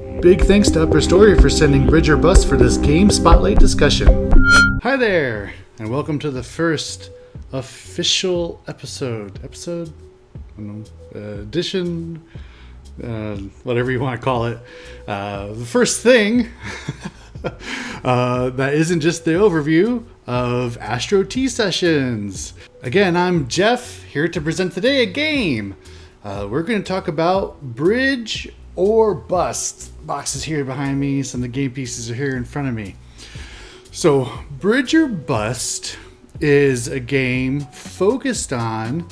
Big thanks to Upper Story for sending Bridge or Bust for this game spotlight discussion. Hi there, and welcome to the first official edition, whatever you want to call it. The first thing that isn't just the overview of Astro Tea Sessions. Again, I'm Jeff, here to present today a game. We're going to talk about Bridge or Bust. The box is here behind me, some of the game pieces are here in front of me. So, Bridge or Bust is a game focused on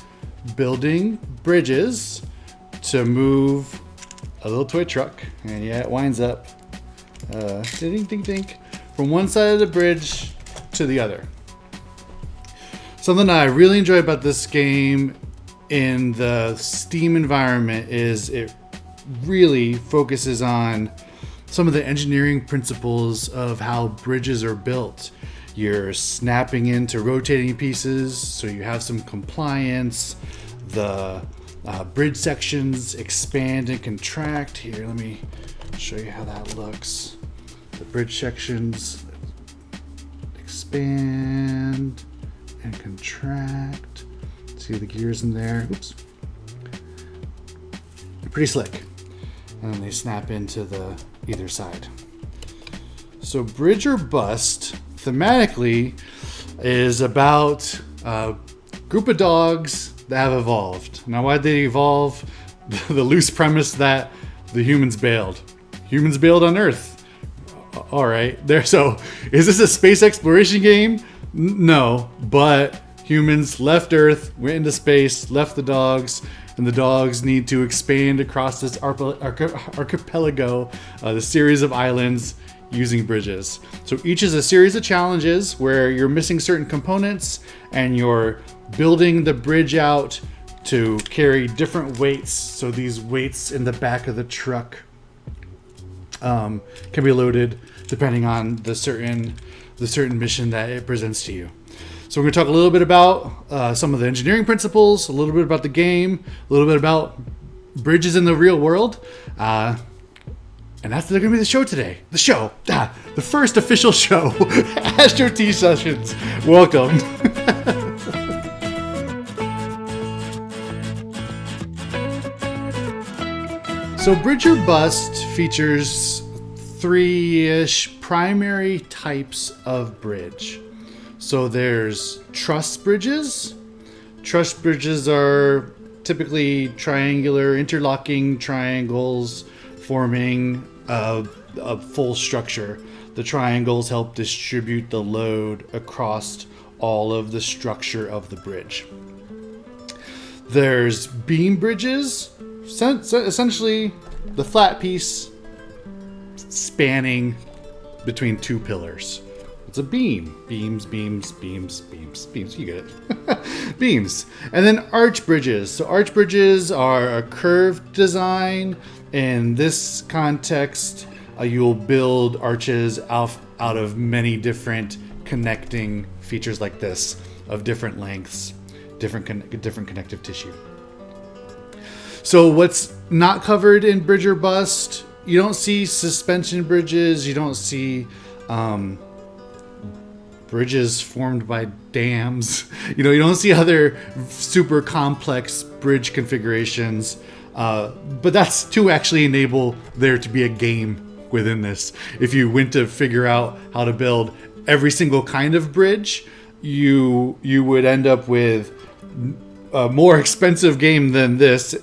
building bridges to move a little toy truck, and yeah, it winds up ding ding ding from one side of the bridge to the other. Something that I really enjoy about this game in the Steam environment is it really focuses on some of the engineering principles of how bridges are built. You're snapping into rotating pieces, so you have some compliance. The bridge sections expand and contract. Here, let me show you how that looks. The bridge sections expand and contract. See the gears in there? Oops. Pretty slick. And then they snap into the either side. So Bridge or Bust thematically is about a group of dogs that have evolved. Now, why'd they evolve? The loose premise that the humans bailed. Humans bailed on Earth. All right, there. So, is this a space exploration game? No, but humans left Earth, went into space, left the dogs, and the dogs need to expand across this archipelago, the series of islands, using bridges. So each is a series of challenges where you're missing certain components and you're building the bridge out to carry different weights. So these weights in the back of the truck can be loaded depending on the certain mission that it presents to you. So we're going to talk a little bit about some of the engineering principles, a little bit about the game, a little bit about bridges in the real world. And that's going to be the show today. The first official show, Astro Tea Sessions. Welcome. So Bridge or Bust features three-ish primary types of bridge. So there's truss bridges. Truss bridges are typically triangular, interlocking triangles forming a full structure. The triangles help distribute the load across all of the structure of the bridge. There's beam bridges, essentially the flat piece spanning between two pillars. It's a beam. Beams. You get it. Beams. And then arch bridges. So arch bridges are a curved design. In this context, you'll build arches out of many different connecting features like this, of different lengths, different connective tissue. So what's not covered in Bridge or Bust, you don't see suspension bridges, you don't see bridges formed by dams. You don't see other super complex bridge configurations. But that's to actually enable there to be a game within this. If you went to figure out how to build every single kind of bridge, you would end up with a more expensive game than this,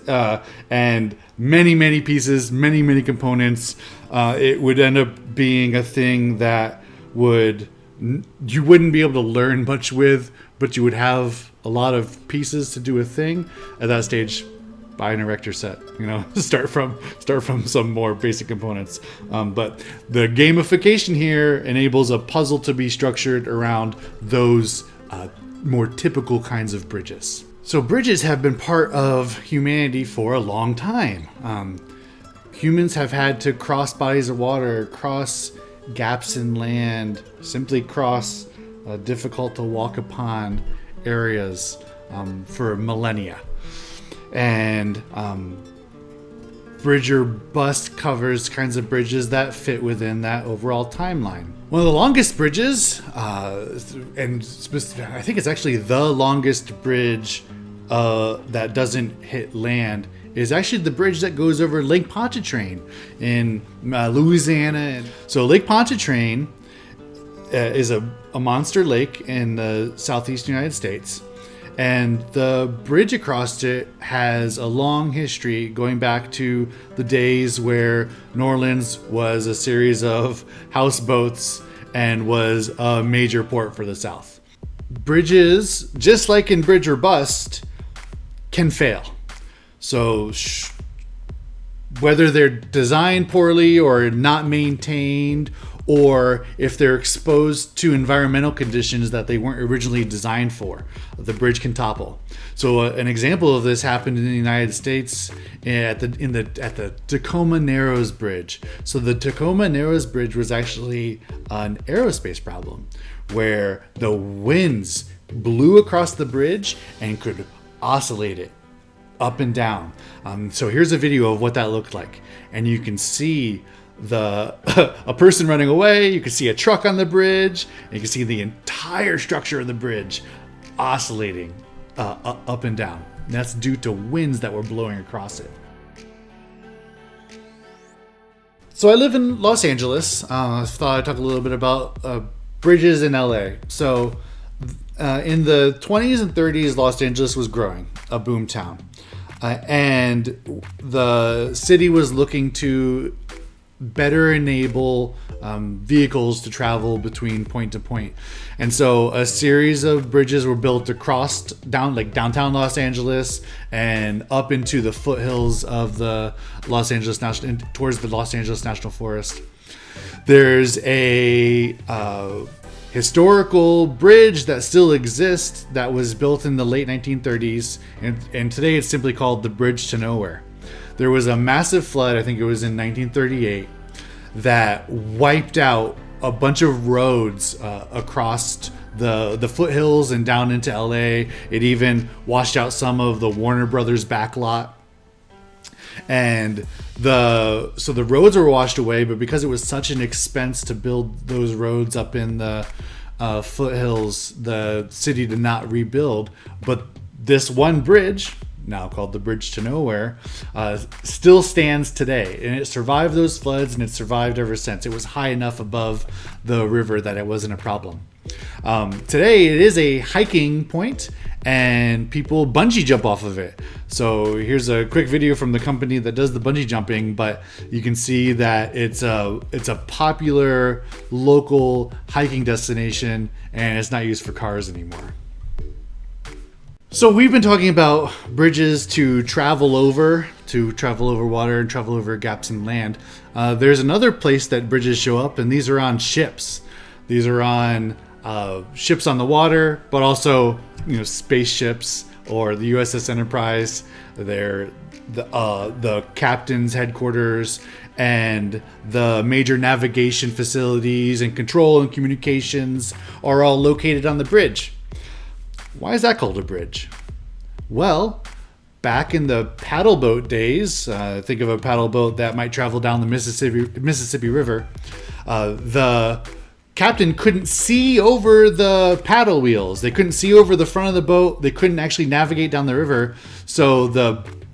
and many pieces, many components. It would end up being a thing that you wouldn't be able to learn much with, but you would have a lot of pieces to do a thing. At that stage, buy an erector set, start from some more basic components. But the gamification here enables a puzzle to be structured around those more typical kinds of bridges. So bridges have been part of humanity for a long time. Humans have had to cross bodies of water, cross gaps in land, simply cross difficult to walk upon areas for millennia. And bridge or bust covers kinds of bridges that fit within that overall timeline. One of the longest bridges, and I think it's actually the longest bridge that doesn't hit land, is actually the bridge that goes over Lake Pontchartrain in Louisiana. So Lake Pontchartrain is a monster lake in the southeastern United States. And the bridge across it has a long history going back to the days where New Orleans was a series of houseboats and was a major port for the South. Bridges, just like in Bridge or Bust, can fail. So whether they're designed poorly or not maintained, or if they're exposed to environmental conditions that they weren't originally designed for, the bridge can topple. So an example of this happened in the United States at the Tacoma Narrows Bridge. So the Tacoma Narrows Bridge was actually an aerospace problem where the winds blew across the bridge and could oscillate it up and down. So here's a video of what that looked like, and you can see a person running away. You can see a truck on the bridge, and you can see the entire structure of the bridge oscillating up and down. And that's due to winds that were blowing across it. So I live in Los Angeles. I thought I'd talk a little bit about bridges in LA. So in the 20s and 30s, Los Angeles was growing, a boom town. And the city was looking to better enable vehicles to travel between point to point. And so a series of bridges were built across downtown Los Angeles and up into the foothills of the towards the Los Angeles National Forest. There's a historical bridge that still exists that was built in the late 1930s, and today it's simply called the Bridge to Nowhere. There was a massive flood, I think it was in 1938, that wiped out a bunch of roads across the foothills and down into LA. It even washed out some of the Warner Brothers backlot. And so the roads were washed away, but because it was such an expense to build those roads up in the foothills, the city did not rebuild. But this one bridge, now called the Bridge to Nowhere, still stands today, and it survived those floods, and it survived ever since. It was high enough above the river that it wasn't a problem. Today it is a hiking point, and people bungee jump off of it. So here's a quick video from the company that does the bungee jumping, but you can see that it's a popular local hiking destination, and it's not used for cars anymore. So we've been talking about bridges to travel over water and travel over gaps in land. There's another place that bridges show up, and these are on ships. These are on ships on the water, but also spaceships or the USS Enterprise. They're the captain's headquarters and the major navigation facilities and control and communications are all located on the bridge. Why is that called a bridge? Well, back in the paddle boat days, think of a paddle boat that might travel down the Mississippi River. The captain couldn't see over the paddle wheels. They couldn't see over the front of the boat. They couldn't actually navigate down the river. So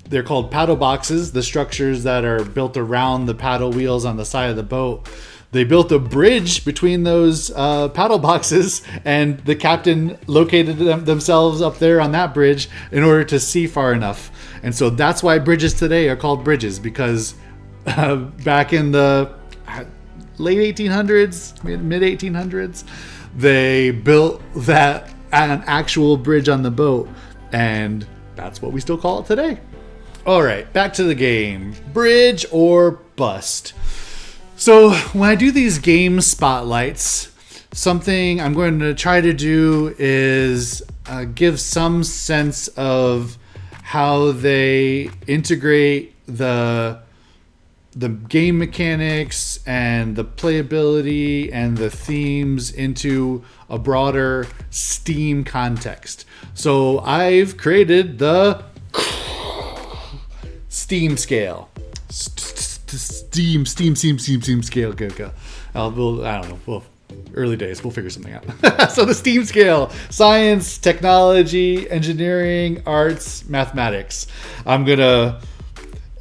they're called paddle boxes, the structures that are built around the paddle wheels on the side of the boat. They built a bridge between those paddle boxes, and the captain located themselves up there on that bridge in order to see far enough. And so that's why bridges today are called bridges, because back in the late 1800s, mid 1800s, they built that an actual bridge on the boat, and that's what we still call it today. All right, back to the game. Bridge or bust. So when I do these game spotlights, something I'm going to try to do is give some sense of how they integrate the game mechanics and the playability and the themes into a broader Steam context. So I've created the steam scale. Steam scale. Go. I don't know. Well, early days. We'll figure something out. So the steam scale: science, technology, engineering, arts, mathematics.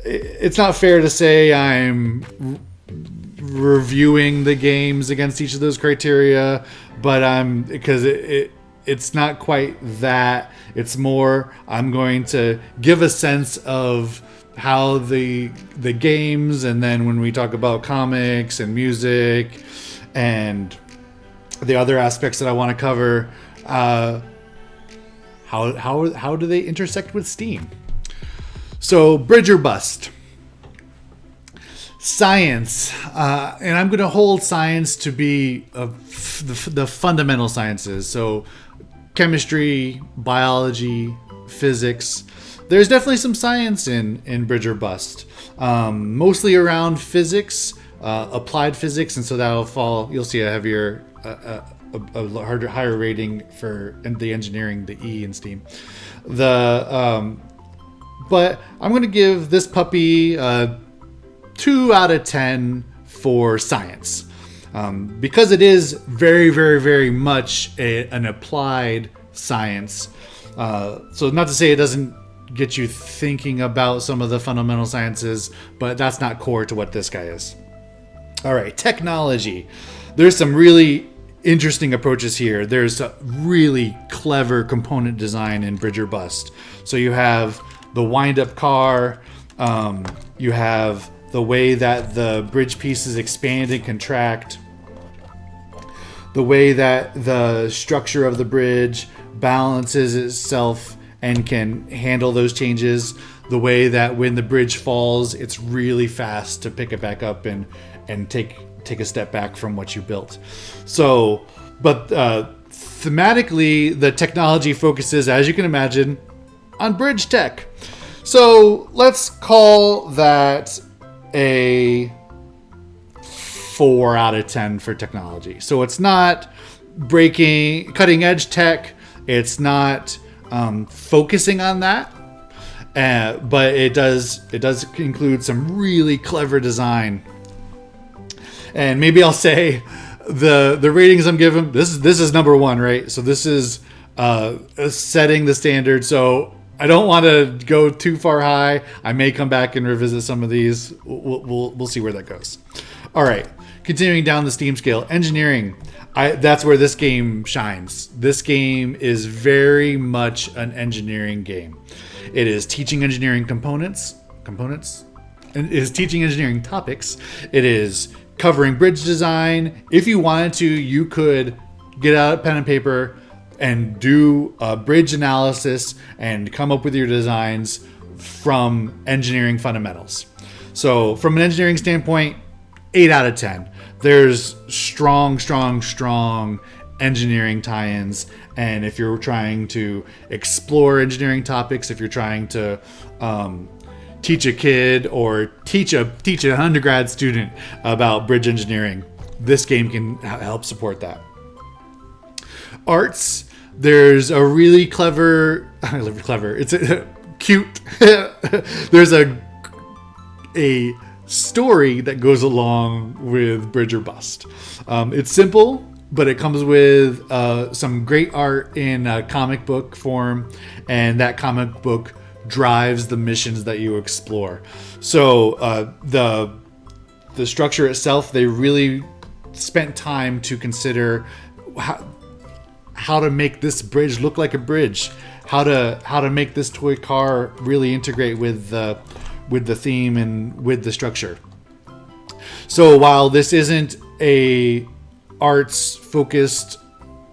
It's not fair to say I'm reviewing the games against each of those criteria, but because it's not quite that. It's more, I'm going to give a sense of how the games, and then when we talk about comics and music and the other aspects that I want to cover, how do they intersect with Steam? So, bridge or bust. Science, and I'm going to hold science to be the fundamental sciences. So, chemistry, biology, physics. There's definitely some science in Bridge or Bust, mostly around physics, applied physics, and so that'll fall. You'll see a heavier, higher rating for the engineering, the E in Steam. But I'm going to give this puppy 2 out of 10 for science. Because it is very, very, very much an applied science. So not to say it doesn't get you thinking about some of the fundamental sciences, but that's not core to what this guy is. All right, technology. There's some really interesting approaches here. There's a really clever component design in Bridge or Bust. So you have the wind-up car, you have the way that the bridge pieces expand and contract, the way that the structure of the bridge balances itself and can handle those changes, the way that when the bridge falls, it's really fast to pick it back up and take a step back from what you built. So, but thematically, the technology focuses, as you can imagine, on bridge tech. So let's call that a 4 out of 10 for technology. So it's not cutting edge tech. It's not focusing on that, but it does include some really clever design. And maybe I'll say the ratings I'm giving. This is number 1, right? So this is setting the standard. So I don't want to go too far high. I may come back and revisit some of these. We'll see where that goes. All right, continuing down the Steam scale, engineering. That's where this game shines. This game is very much an engineering game. It is teaching engineering components, and it is teaching engineering topics. It is covering bridge design. If you wanted to, you could get out pen and paper and do a bridge analysis and come up with your designs from engineering fundamentals. So from an engineering standpoint, 8 out of 10. There's strong engineering tie-ins. And if you're trying to explore engineering topics, if you're trying to teach a kid or teach an undergrad student about bridge engineering, this game can help support that. Arts, there's a really clever, it's cute. There's a story that goes along with Bridge or Bust. It's simple, but it comes with some great art in comic book form, and that comic book drives the missions that you explore. So the structure itself, they really spent time to consider how to make this bridge look like a bridge, how to make this toy car really integrate with the theme and with the structure. So while this isn't a arts focused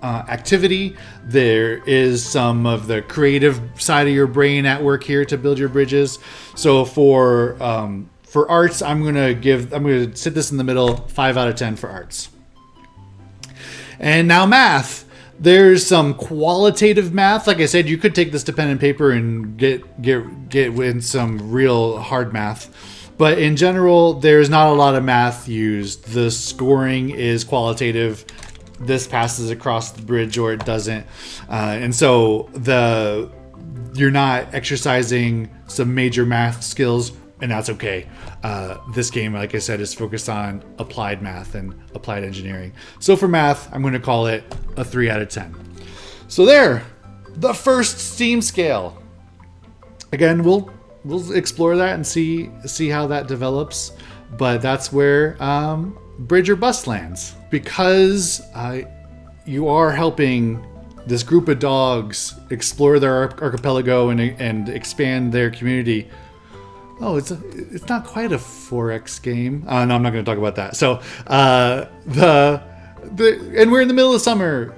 activity, there is some of the creative side of your brain at work here to build your bridges. So for arts, I'm gonna sit this in the middle, 5 out of 10 for arts. And now math. There's some qualitative math. Like I said, you could take this to pen and paper and get in some real hard math. But in general, there's not a lot of math used. The scoring is qualitative. This passes across the bridge or it doesn't. And so you're not exercising some major math skills, and that's okay. This game, like I said, is focused on applied math and applied engineering. So for math, I'm going to call it a 3 out of 10. So there, the first Steam scale. Again, we'll explore that and see how that develops. But that's where Bridge or Bust lands. Because you are helping this group of dogs explore their archipelago and expand their community. Oh, it's not quite a 4X game. No, I'm not going to talk about that. So and we're in the middle of summer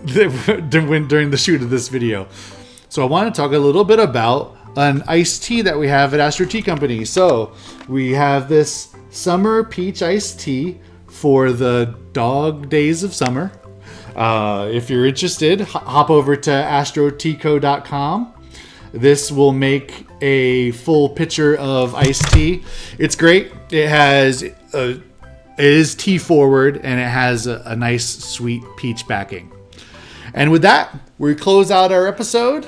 during the shoot of this video. So I want to talk a little bit about an iced tea that we have at Astro Tea Company. So we have this summer peach iced tea for the dog days of summer. If you're interested, hop over to astroteaco.com. This will make a full pitcher of iced tea. It's great. It is tea forward, and it has a nice sweet peach backing. And with that, we close out our episode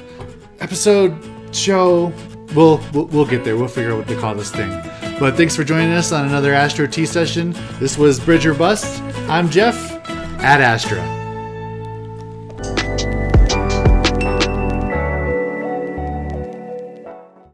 show. We'll get there. We'll figure out what to call this thing. But thanks for joining us on another Astro Tea session. This was Bridge or Bust. I'm Jeff at Astra.